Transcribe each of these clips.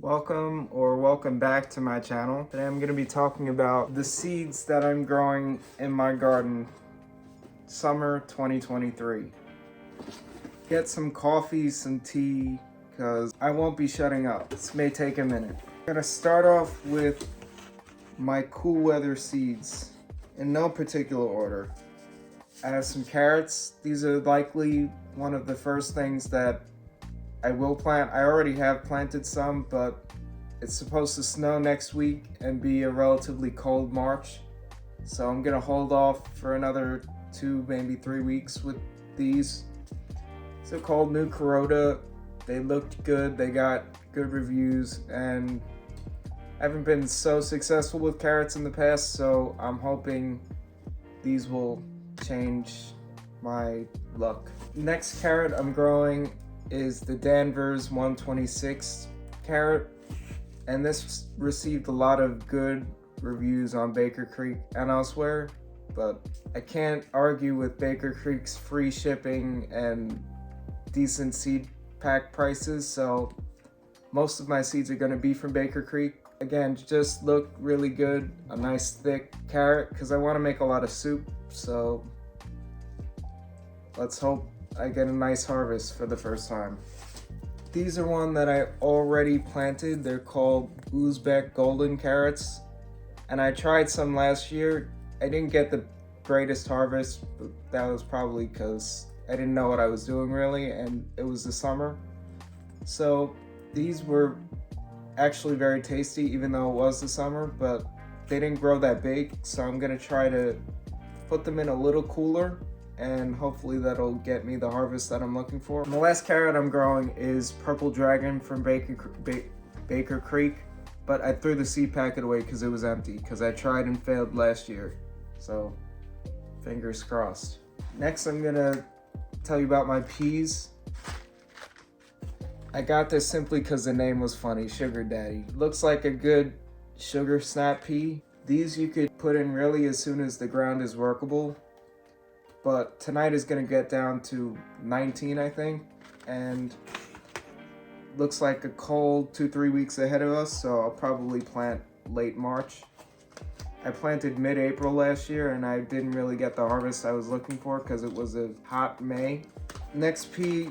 Welcome back to my channel. Today I'm going to be talking about the seeds that I'm growing in my garden summer 2023. Get some coffee, some tea, because I won't be shutting up. This may take a minute. I'm going to start off with my cool weather seeds in no particular order. I have some carrots. These are likely one of the first things that I will plant. I already have planted some, but it's supposed to snow next week and be a relatively cold March. So I'm gonna hold off for another 2, maybe 3 weeks with these. They're called New Kuroda. They looked good, they got good reviews, and I haven't been so successful with carrots in the past, so I'm hoping these will change my luck. Next carrot I'm growing is the Danvers 126 carrot, and this received a lot of good reviews on Baker Creek and elsewhere, but I can't argue with Baker Creek's free shipping and decent seed pack prices, so most of my seeds are going to be from Baker Creek. Again, just look really good, a nice thick carrot, because I want to make a lot of soup, so let's hope I get a nice harvest for the first time. These are one that I already planted. They're called Uzbek golden carrots, and I tried some last year. I didn't get the greatest harvest, but that was probably because I didn't know what I was doing really, and it was the summer. So these were actually very tasty even though it was the summer, but they didn't grow that big, so I'm gonna try to put them in a little cooler and hopefully that'll get me the harvest that I'm looking for. And the last carrot I'm growing is Purple Dragon from Baker Creek, but I threw the seed packet away because it was empty, because I tried and failed last year, so fingers crossed. Next I'm gonna tell you about my peas. I got this simply because the name was funny, Sugar Daddy. Looks like a good sugar snap pea. These you could put in really as soon as the ground is workable, but tonight is gonna get down to 19, I think, and looks like a cold 2-3 weeks ahead of us, so I'll probably plant late March. I planted mid-April last year and I didn't really get the harvest I was looking for because it was a hot May. Next pea,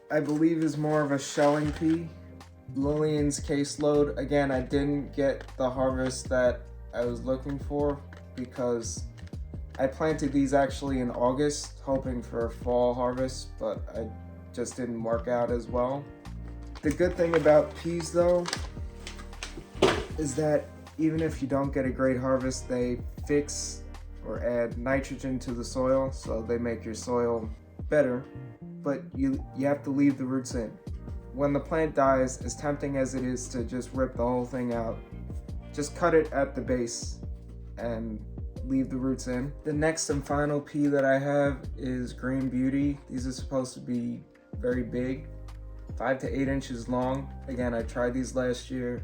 I believe, is more of a shelling pea. Lillian's Caseload. Again, I didn't get the harvest that I was looking for because I planted these actually in August, hoping for a fall harvest, but it just didn't work out as well. The good thing about peas though is that even if you don't get a great harvest, they fix or add nitrogen to the soil, so they make your soil better, but you have to leave the roots in. When the plant dies, as tempting as it is to just rip the whole thing out, just cut it at the base and leave the roots in. The next and final pea that I have is Green Beauty. These are supposed to be very big, 5 to 8 inches long. Again, I tried these last year.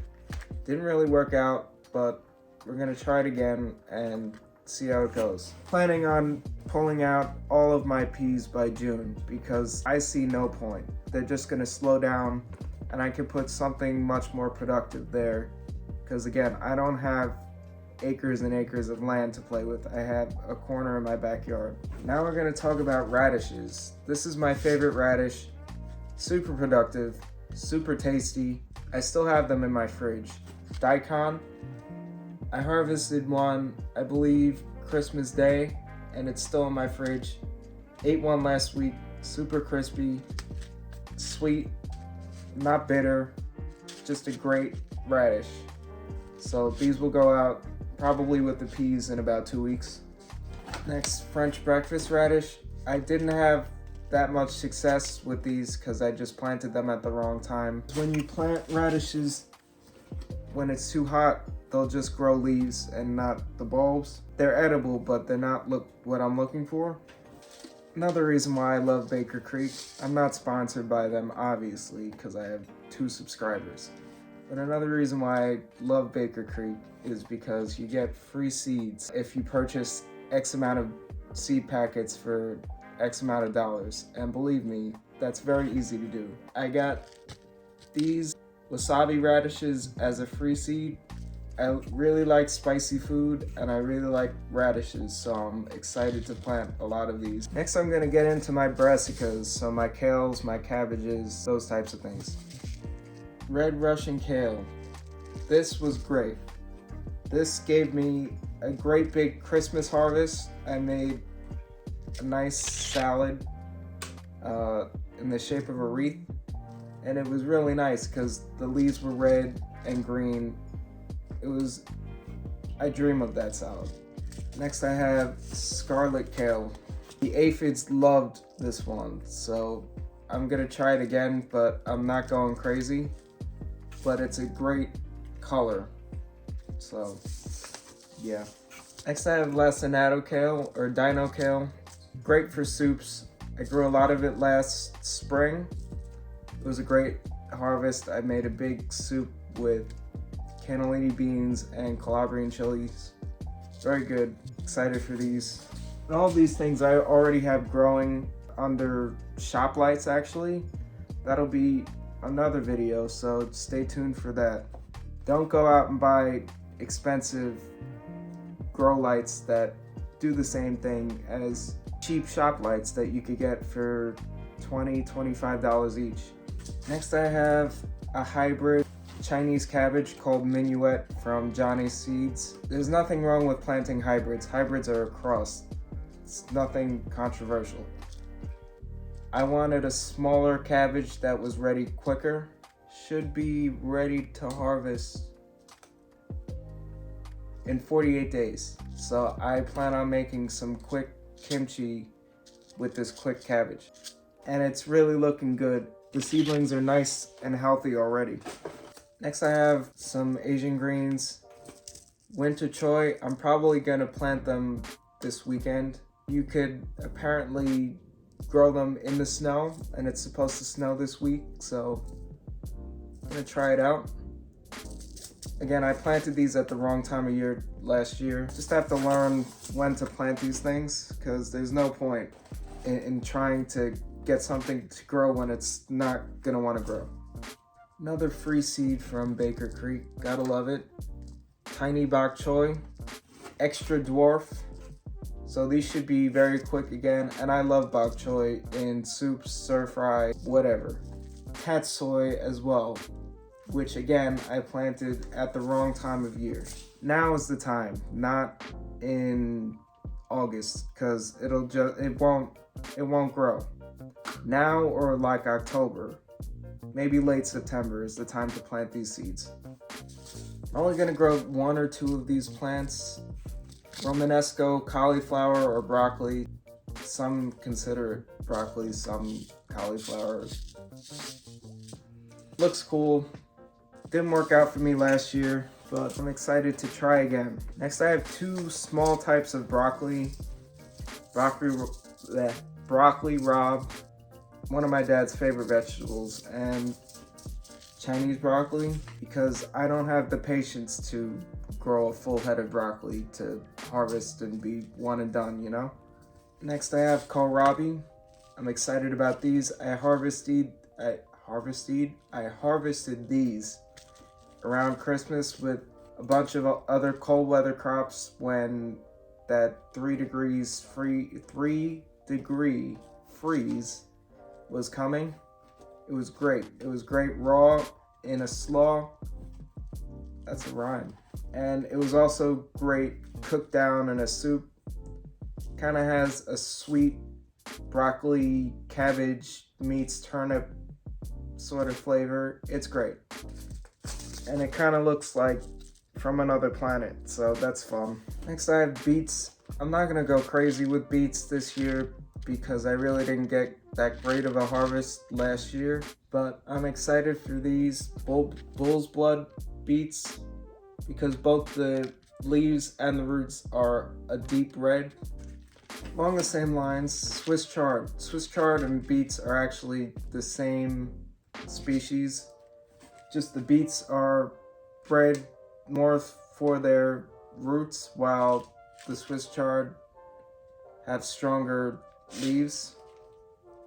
Didn't really work out, but we're gonna try it again and see how it goes. Planning on pulling out all of my peas by June because I see no point. They're just gonna slow down and I can put something much more productive there. Because again, I don't have acres and acres of land to play with. I have a corner in my backyard. Now we're gonna talk about radishes. This is my favorite radish. Super productive, super tasty. I still have them in my fridge. Daikon. I harvested one, I believe, Christmas Day, and it's still in my fridge. Ate one last week, super crispy, sweet, not bitter, just a great radish. So these will go out probably with the peas in about 2 weeks. Next, French breakfast radish. I didn't have that much success with these because I just planted them at the wrong time. When you plant radishes when it's too hot, they'll just grow leaves and not the bulbs. They're edible, but they're not what I'm looking for. Another reason why I love Baker Creek, I'm not sponsored by them obviously because I have 2 subscribers. But another reason why I love Baker Creek is because you get free seeds if you purchase X amount of seed packets for X amount of dollars. And believe me, that's very easy to do. I got these Wasabi radishes as a free seed. I really like spicy food and I really like radishes, so I'm excited to plant a lot of these. Next I'm gonna get into my brassicas, so my kales, my cabbages, those types of things. Red Russian kale. This was great. This gave me a great big Christmas harvest. I made a nice salad in the shape of a wreath, and it was really nice because the leaves were red and green. I dream of that salad. Next I have Scarlet kale. The aphids loved this one, so I'm gonna try it again, but I'm not going crazy. But it's a great color, so yeah. Next I have lacinato kale, or dino kale. Great for soups. I grew a lot of it last spring. It was a great harvest. I made a big soup with cannellini beans and Calabrian chilies. Very good. Excited for these. And all of these things I already have growing under shop lights actually. That'll be another video, so stay tuned for that. Don't go out and buy expensive grow lights that do the same thing as cheap shop lights that you could get for $20, $25 each. Next I have a hybrid Chinese cabbage called Minuet from Johnny's Seeds. There's nothing wrong with planting hybrids. Hybrids are a cross. It's nothing controversial. I wanted a smaller cabbage that was ready quicker. Should be ready to harvest in 48 days. So I plan on making some quick kimchi with this quick cabbage. And it's really looking good. The seedlings are nice and healthy already. Next I have some Asian greens. Winter choy, I'm probably gonna plant them this weekend. You could apparently grow them in the snow, and it's supposed to snow this week, so I'm gonna try it out. Again, I planted these at the wrong time of year last year. Just have to learn when to plant these things, because there's no point in trying to get something to grow when it's not gonna want to grow. Another free seed from Baker Creek, gotta love it. Tiny bok choy, extra dwarf. So these should be very quick again, and I love bok choy in soups, stir fry, whatever. Tatsoi as well, which again, I planted at the wrong time of year. Now is the time, not in August, because it won't grow. Now or like October, maybe late September is the time to plant these seeds. I'm only gonna grow 1 or 2 of these plants. Romanesco, cauliflower, or broccoli. Some consider it broccoli, some cauliflower. Looks cool. Didn't work out for me last year, but I'm excited to try again. Next I have 2 small types of broccoli. Broccoli rabe, one of my dad's favorite vegetables, and Chinese broccoli, because I don't have the patience to grow a full head of broccoli to harvest and be one and done, you know? Next I have Kohlrabi. I'm excited about these. I harvested these around Christmas with a bunch of other cold weather crops when that 3-degree freeze was coming. It was great. It was great raw in a slaw. That's a rhyme. And it was also great cooked down in a soup. Kind of has a sweet broccoli, cabbage meets turnip sort of flavor. It's great. And it kind of looks like from another planet, so that's fun. Next I have beets. I'm not gonna go crazy with beets this year because I really didn't get that great of a harvest last year, but I'm excited for these bull's blood beets because both the leaves and the roots are a deep red. Along the same lines, Swiss chard. Swiss chard and beets are actually the same species, just the beets are bred more for their roots while the Swiss chard have stronger leaves,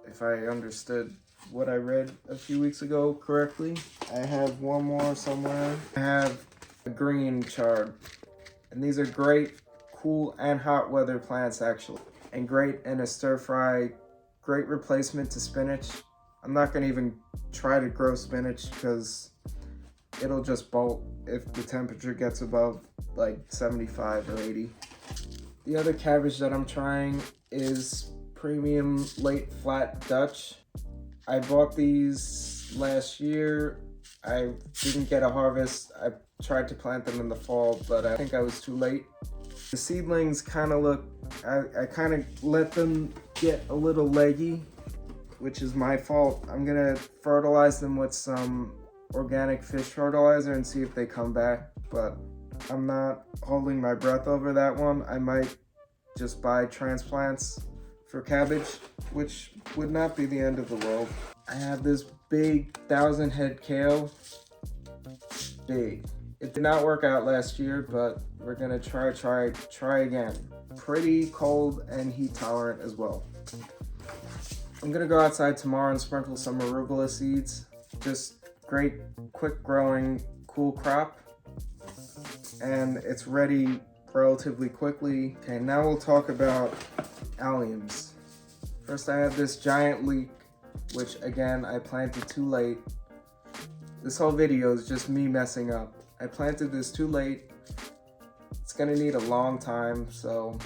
if I understood what I read a few weeks ago correctly. I have one more somewhere. I have a green chard. And these are great cool and hot weather plants actually. And great in a stir fry, great replacement to spinach. I'm not gonna even try to grow spinach because it'll just bolt if the temperature gets above like 75 or 80. The other cabbage that I'm trying is premium late flat Dutch. I bought these last year. I didn't get a harvest. I tried to plant them in the fall, but I think I was too late. The seedlings kind of look, I kind of let them get a little leggy, which is my fault. I'm gonna fertilize them with some organic fish fertilizer and see if they come back, but I'm not holding my breath over that one. I might just buy transplants for cabbage, which would not be the end of the world. I have this big Thousandhead kale. Big. It did not work out last year, but we're gonna try again. Pretty cold and heat tolerant as well. I'm gonna go outside tomorrow and sprinkle some arugula seeds. Just great, quick growing, cool crop. And it's ready relatively quickly. Okay, now we'll talk about alliums. First I have this giant leek, which again, I planted too late. This whole video is just me messing up. I planted this too late. It's gonna need a long time, so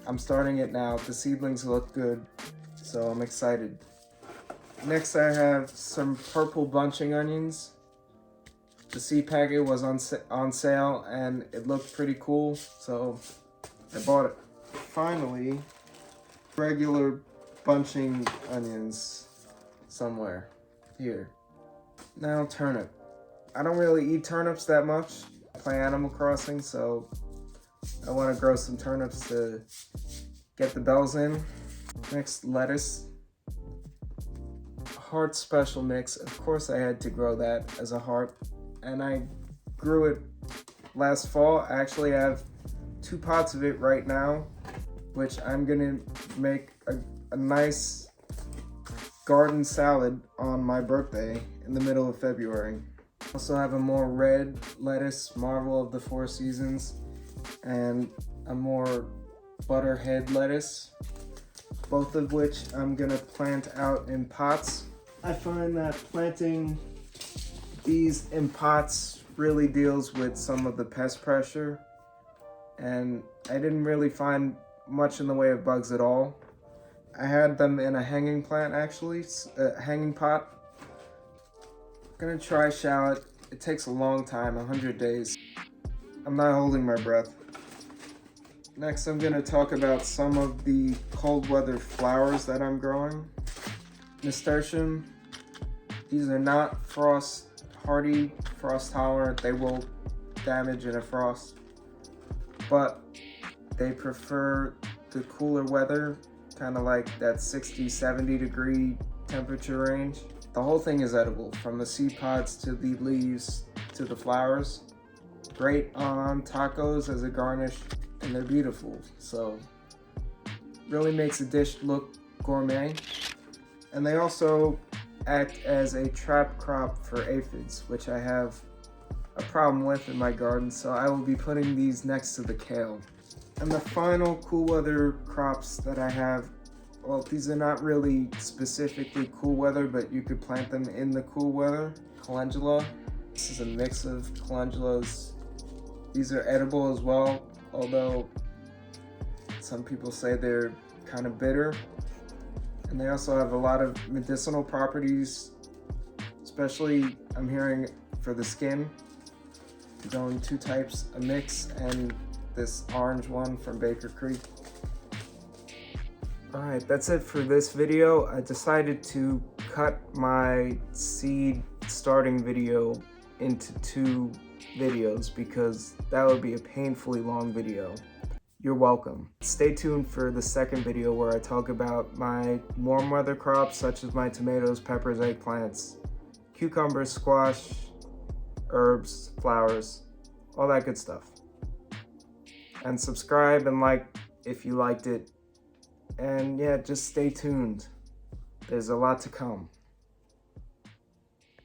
I'm starting it now. The seedlings look good, so I'm excited. Next I have some purple bunching onions. The seed packet was on sale and it looked pretty cool, so I bought it. Finally, regular bunching onions somewhere here. Now turnip. I don't really eat turnips that much. I play Animal Crossing, so I want to grow some turnips to get the bells in. Next, lettuce. Hart special mix. Of course I had to grow that as a heart, and I grew it last fall. I actually have 2 pots of it right now, which I'm gonna make a nice garden salad on my birthday in the middle of February. Also have a more red lettuce, Marvel of the Four Seasons, and a more butterhead lettuce, both of which I'm gonna plant out in pots. I find that planting these in pots really deals with some of the pest pressure, and I didn't really find much in the way of bugs at all. I had them in a hanging plant actually, a hanging pot. Gonna try shallot. It takes a long time, 100 days. I'm not holding my breath. Next, I'm gonna talk about some of the cold weather flowers that I'm growing. Nasturtium. These are not frost hardy, frost tolerant. They will damage in a frost, but they prefer the cooler weather, kind of like that 60, 70 degree temperature range. The whole thing is edible, from the seed pods to the leaves to the flowers. Great on tacos as a garnish, and they're beautiful. So really makes a dish look gourmet. And they also act as a trap crop for aphids, which I have a problem with in my garden. So I will be putting these next to the kale. And the final cool weather crops that I have, well, these are not really specifically cool weather, but you could plant them in the cool weather. Calendula. This is a mix of calendulas. These are edible as well, although some people say they're kind of bitter. And they also have a lot of medicinal properties, especially I'm hearing for the skin. Going 2 types, a mix and this orange one from Baker Creek. Alright, that's it for this video. I decided to cut my seed starting video into 2 videos because that would be a painfully long video. You're welcome. Stay tuned for the second video where I talk about my warm weather crops such as my tomatoes, peppers, eggplants, cucumbers, squash, herbs, flowers, all that good stuff. And subscribe and like if you liked it. And yeah, just stay tuned. There's a lot to come.